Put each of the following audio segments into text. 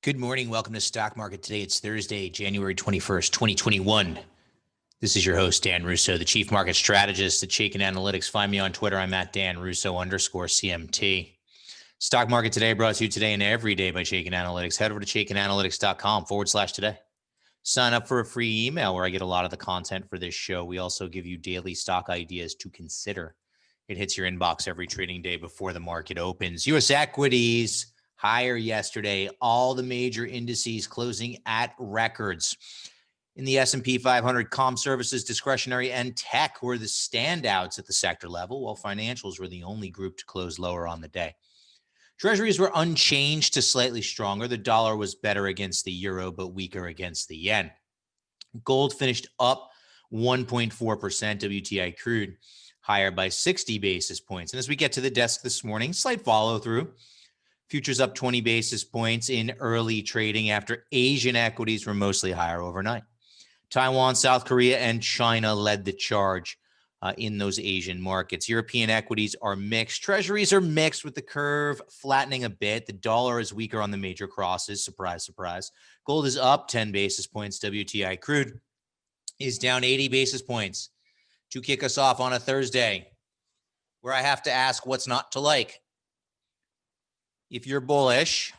Good morning. Welcome to Stock Market Today. It's Thursday, January 21st, 2021. This is your host, Dan Russo, the Chief Market Strategist at Chaikin Analytics. Find me on Twitter. I'm at Dan_Russo_CMT. Stock Market Today brought to you today and every day by Chaikin Analytics. Head over to chaikinanalytics.com/today. Sign up for a free email where I get a lot of the content for this show. We also give you daily stock ideas to consider. It hits your inbox every trading day before the market opens. U.S. equities higher yesterday. All the major indices closing at records. In the S&P 500, comm services, discretionary, and tech were the standouts at the sector level, while financials were the only group to close lower on the day. Treasuries were unchanged to slightly stronger. The dollar was better against the euro, but weaker against the yen. Gold finished up 1.4%. WTI crude higher by 60 basis points. And as we get to the desk this morning, slight follow through. Futures up 20 basis points in early trading after Asian equities were mostly higher overnight. Taiwan, South Korea, and China led the charge in those Asian markets. European equities are mixed. Treasuries are mixed with the curve flattening a bit. The dollar is weaker on the major crosses. Surprise, surprise. Gold is up 10 basis points. WTI crude is down 80 basis points to kick us off on a Thursday where I have to ask what's not to like. If you're bullish,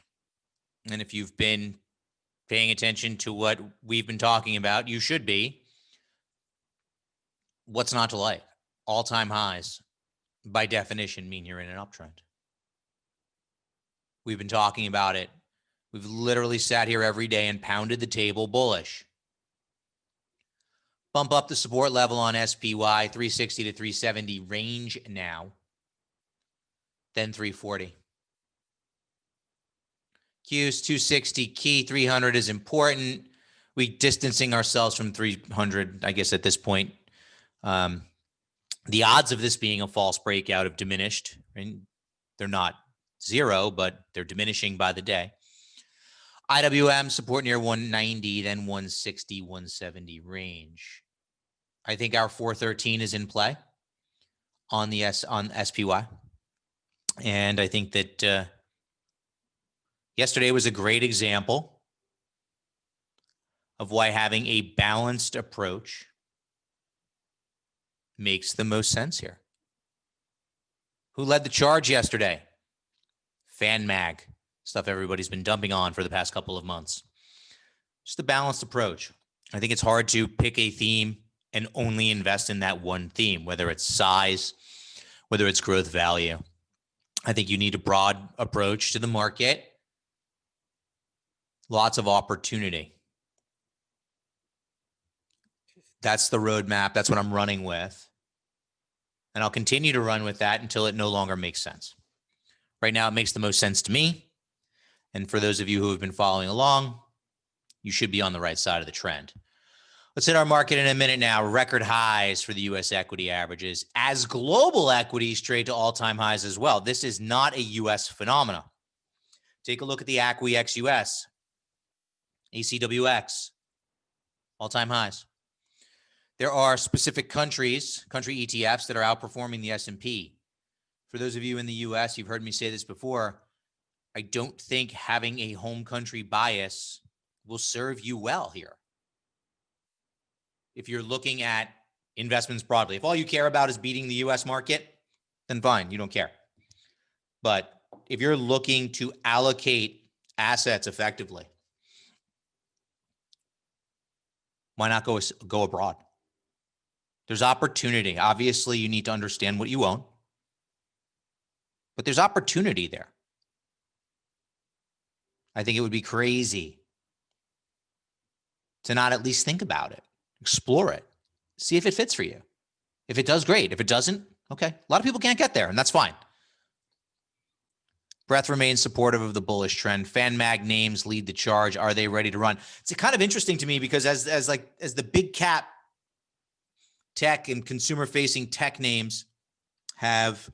and if you've been paying attention to what we've been talking about, you should be. What's not to like? All-time highs, by definition, mean you're in an uptrend. We've been talking about it. We've literally sat here every day and pounded the table bullish. Bump up the support level on SPY, 360 to 370 range now, then 340. Q's 260, key 300 is important. We distancing ourselves from 300, I guess, at this point. The odds of this being a false breakout have diminished. Right? They're not zero, but they're diminishing by the day. IWM support near 190, then 160, 170 range. I think our 413 is in play on the on SPY. And I think that yesterday was a great example of why having a balanced approach makes the most sense here. Who led the charge yesterday? FanMag, stuff everybody's been dumping on for the past couple of months. Just a balanced approach. I think it's hard to pick a theme and only invest in that one theme, whether it's size, whether it's growth value. I think you need a broad approach to the market. Lots of opportunity. That's the roadmap. That's what I'm running with. And I'll continue to run with that until it no longer makes sense. Right now, it makes the most sense to me. And for those of you who have been following along, you should be on the right side of the trend. Let's hit our market in a minute now. Record highs for the U.S. equity averages as global equities trade to all-time highs as well. This is not a U.S. phenomenon. Take a look at the ACWI ex-US, ACWX, all-time highs. There are specific country ETFs that are outperforming the S&P. For those of you in the U.S., you've heard me say this before. I don't think having a home country bias will serve you well here. If you're looking at investments broadly, if all you care about is beating the U.S. market, then fine, you don't care. But if you're looking to allocate assets effectively, why not go abroad? There's opportunity. Obviously, you need to understand what you own, but there's opportunity there. I think it would be crazy to not at least think about it, explore it, see if it fits for you. If it does, great. If it doesn't, okay. A lot of people can't get there, and that's fine. Breadth remains supportive of the bullish trend. FanMag names lead the charge. Are they ready to run? It's kind of interesting to me because as the big cap tech and consumer-facing tech names have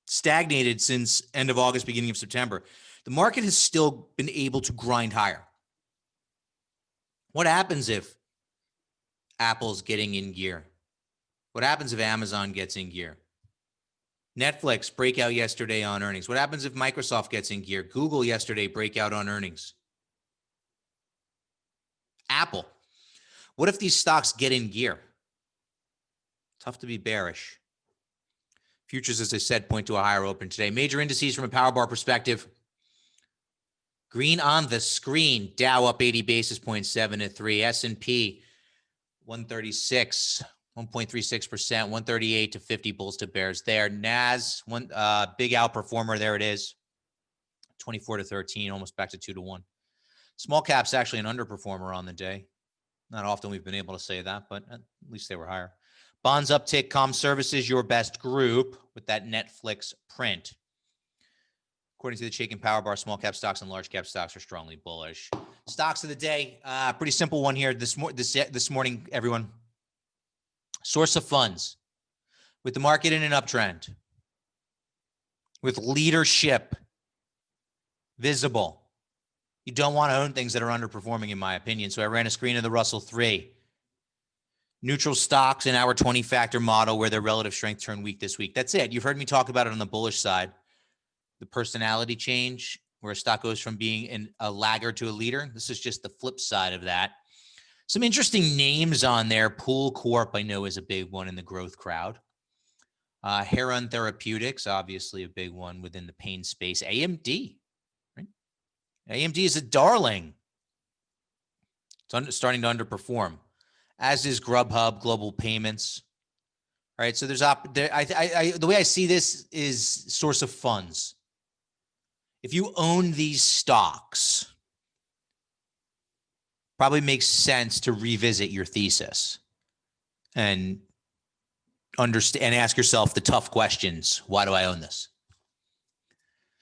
stagnated since end of August, beginning of September, the market has still been able to grind higher. What happens if Apple's getting in gear? What happens if Amazon gets in gear? Netflix breakout yesterday on earnings. What happens if Microsoft gets in gear? Google yesterday breakout on earnings. Apple. What if these stocks get in gear? Tough to be bearish. Futures, as I said, point to a higher open today. Major indices from a power bar perspective. Green on the screen. Dow up 80 basis points, 7-3. S&P 136, 1.36%, 138 to 50 bulls to bears there. Nas, big outperformer. There it is. 24 to 13, almost back to 2 to 1. Small caps actually an underperformer on the day. Not often we've been able to say that, but at least they were higher. Bonds uptick, comm services, your best group with that Netflix print. According to the Chaikin Power Bar, small cap stocks and large cap stocks are strongly bullish. Stocks of the day, pretty simple one here this morning, everyone. Source of funds. With the market in an uptrend, with leadership visible, you don't want to own things that are underperforming, in my opinion. So I ran a screen of the Russell 3. Neutral stocks in our 20-factor model where their relative strength turned weak this week. That's it. You've heard me talk about it on the bullish side. The personality change, where a stock goes from being a laggard to a leader. This is just the flip side of that. Some interesting names on there. Pool Corp, I know, is a big one in the growth crowd. Heron Therapeutics, obviously a big one within the pain space. AMD, right? AMD is a darling. It's starting to underperform, as is Grubhub, Global Payments. All right, so there's the way I see this is source of funds. If you own these stocks, probably makes sense to revisit your thesis and understand and ask yourself the tough questions. Why do I own this?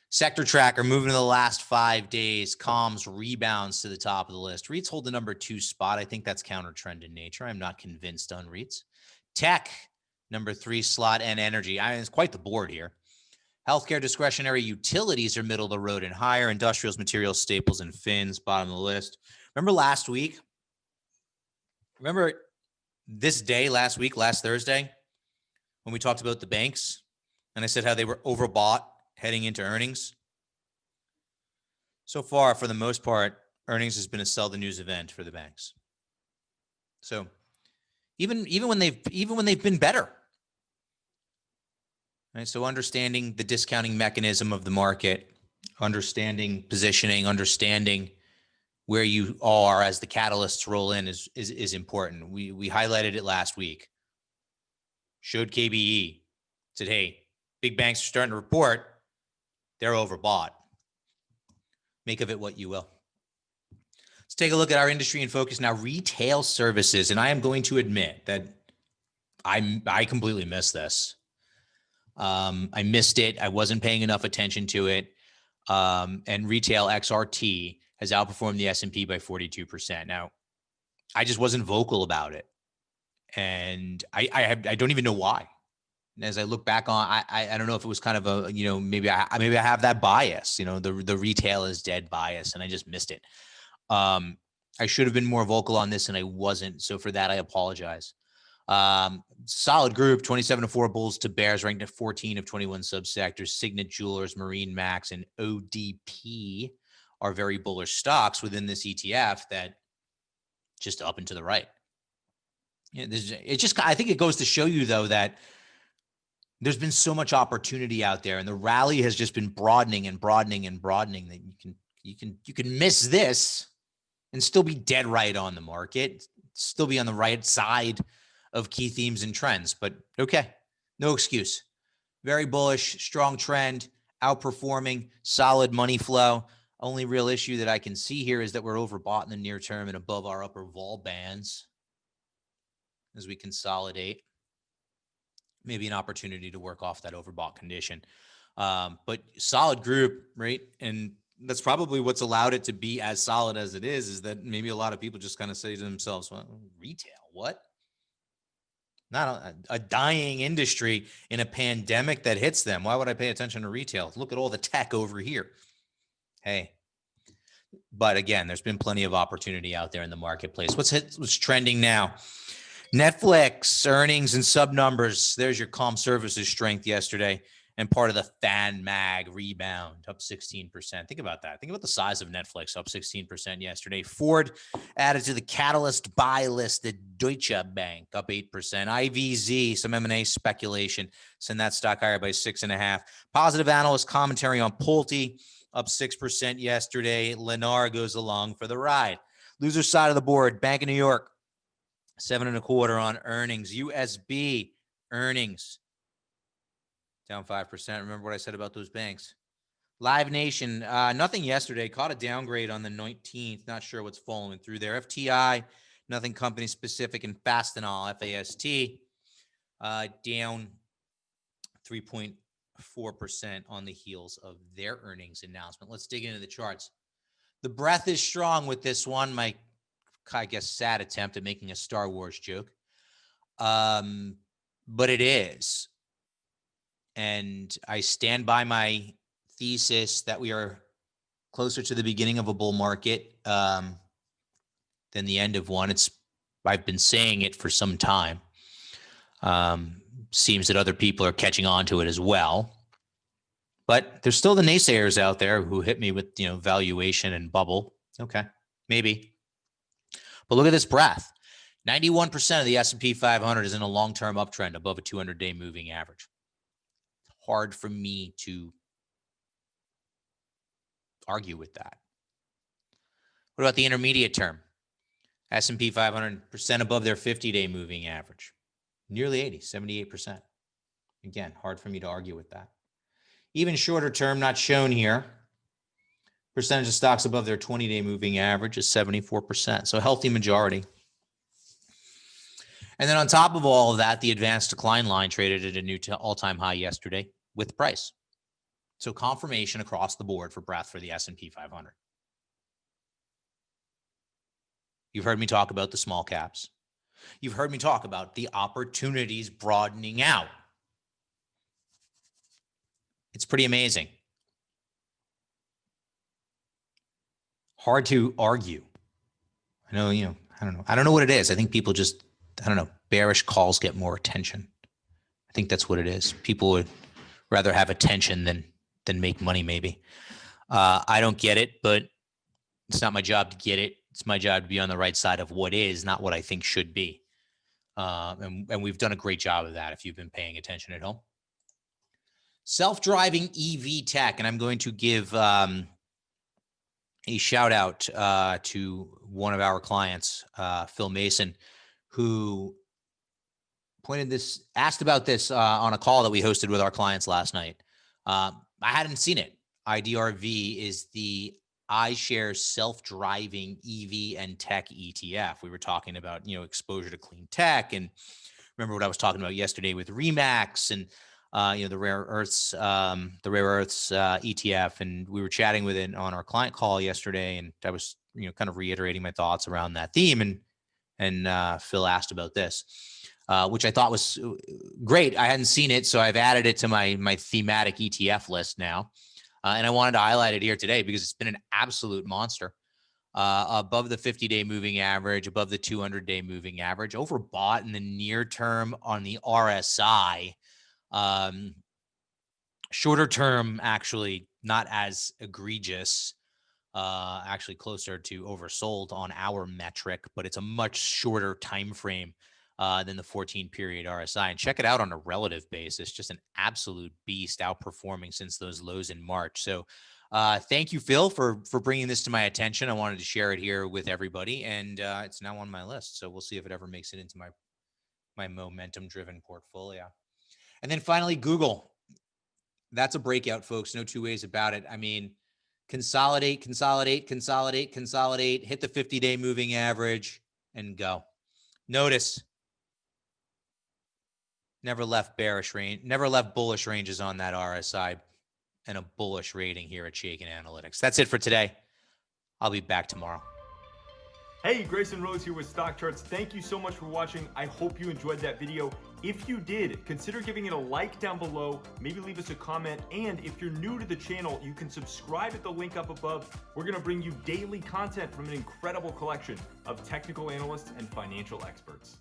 Sector tracker moving to the last 5 days. Comms rebounds to the top of the list. REITs hold the number 2 spot. I think that's counter trend in nature. I'm not convinced on REITs. Tech, number 3 slot, and energy. It's quite the board here. Healthcare, discretionary, utilities are middle of the road and higher. Industrials, materials, staples, and fins, bottom of the list. Remember last week? Remember this day last week, last Thursday, when we talked about the banks and I said how they were overbought heading into earnings? So far, for the most part, earnings has been a sell the news event for the banks. So even when they've been better. Right, so understanding the discounting mechanism of the market, understanding positioning, understanding where you are as the catalysts roll in is important. We highlighted it last week. Showed KBE, said, hey, big banks are starting to report. They're overbought. Make of it what you will. Let's take a look at our industry in focus now. Retail services, and I am going to admit that I completely missed this. I missed it. I wasn't paying enough attention to it. And retail XRT has outperformed the S&P by 42%. Now, I just wasn't vocal about it. And I don't even know why. And as I look back on, I don't know if it was kind of a, maybe I have that bias, the retail is dead bias, and I just missed it. I should have been more vocal on this and I wasn't. So for that, I apologize. Solid group, 27-4 bulls to bears, ranked at 14 of 21 subsectors. Signet Jewelers, Marine Max, and ODP are very bullish stocks within this ETF that just up and to the right. I think it goes to show you though that there's been so much opportunity out there, and the rally has just been broadening and broadening and broadening that you can miss this and still be dead right on the market, still be on the right side of key themes and trends. But okay, no excuse. Very bullish, strong trend, outperforming, solid money flow. Only real issue that I can see here is that we're overbought in the near term and above our upper vol bands as we consolidate. Maybe an opportunity to work off that overbought condition. But solid group, right? And that's probably what's allowed it to be as solid as it is that maybe a lot of people just kind of say to themselves, well, retail, what? Not a dying industry in a pandemic that hits them. Why would I pay attention to retail? Look at all the tech over here. Hey, but again, there's been plenty of opportunity out there in the marketplace. What's trending now? Netflix earnings and sub numbers. There's your comm services strength yesterday. and part of the Fan Mag rebound, up 16%. Think about that. Think about the size of Netflix, up 16% yesterday. Ford added to the catalyst buy list at Deutsche Bank, up 8%. IVZ, some M&A speculation, send that stock higher by 6.5%. Positive analyst commentary on Pulte, up 6% yesterday. Lennar goes along for the ride. Loser side of the board, Bank of New York, 7.25 on earnings. USB earnings down 5%. Remember what I said about those banks. Live Nation, nothing yesterday. Caught a downgrade on the 19th. Not sure what's following through there. FTI, nothing company specific. And Fastenal, FAST, down 3.4% on the heels of their earnings announcement. Let's dig into the charts. The breath is strong with this one. My, I guess, sad attempt at making a Star Wars joke. But it is. And I stand by my thesis that we are closer to the beginning of a bull market than the end of one. I've been saying it for some time. Seems that other people are catching on to it as well. But there's still the naysayers out there who hit me with, valuation and bubble. Okay, maybe. But look at this breadth. 91% of the S&P 500 is in a long-term uptrend above a 200-day moving average. Hard for me to argue with that. What about the intermediate term? S&P 500% above their 50-day moving average. Nearly 80, 78%. Again, hard for me to argue with that. Even shorter term, not shown here. Percentage of stocks above their 20-day moving average is 74%. So a healthy majority. And then on top of all of that, the advanced decline line traded at a new all-time high yesterday with price. So confirmation across the board for breadth for the S&P 500. You've heard me talk about the small caps. You've heard me talk about the opportunities broadening out. It's pretty amazing. Hard to argue. I know, I don't know. I don't know what it is. I think people just, bearish calls get more attention. I think that's what it is. People would rather have attention than make money, maybe. I don't get it, but it's not my job to get it. It's my job to be on the right side of what is, not what I think should be. And we've done a great job of that if you've been paying attention at home. Self-driving EV tech, and I'm going to give a shout out to one of our clients, Phil Mason, who asked about this on a call that we hosted with our clients last night. I hadn't seen it. IDRV is the iShares self-driving EV and tech ETF. We were talking about, exposure to clean tech, and remember what I was talking about yesterday with Remax and the rare earths ETF, and we were chatting with it on our client call yesterday, and I was kind of reiterating my thoughts around that theme, and Phil asked about this, which I thought was great. I hadn't seen it, so I've added it to my thematic ETF list now. And I wanted to highlight it here today because it's been an absolute monster. Above the 50-day moving average, above the 200-day moving average, overbought in the near term on the RSI. Shorter term, actually not as egregious, actually closer to oversold on our metric, but it's a much shorter time frame than the 14-period RSI. And check it out on a relative basis, just an absolute beast, outperforming since those lows in March. So thank you, Phil, for bringing this to my attention. I wanted to share it here with everybody, and it's now on my list. So we'll see if it ever makes it into my momentum-driven portfolio. And then finally, Google. That's a breakout, folks. No two ways about it. I mean, consolidate, hit the 50-day moving average, and go. Notice, never left bullish ranges on that RSI, and a bullish rating here at Shaken Analytics. That's it for today. I'll be back tomorrow. Hey, Grayson Rose here with StockCharts. Thank you so much for watching. I hope you enjoyed that video. If you did, consider giving it a like down below, maybe leave us a comment, and if you're new to the channel, you can subscribe at the link up above. We're going to bring you daily content from an incredible collection of technical analysts and financial experts.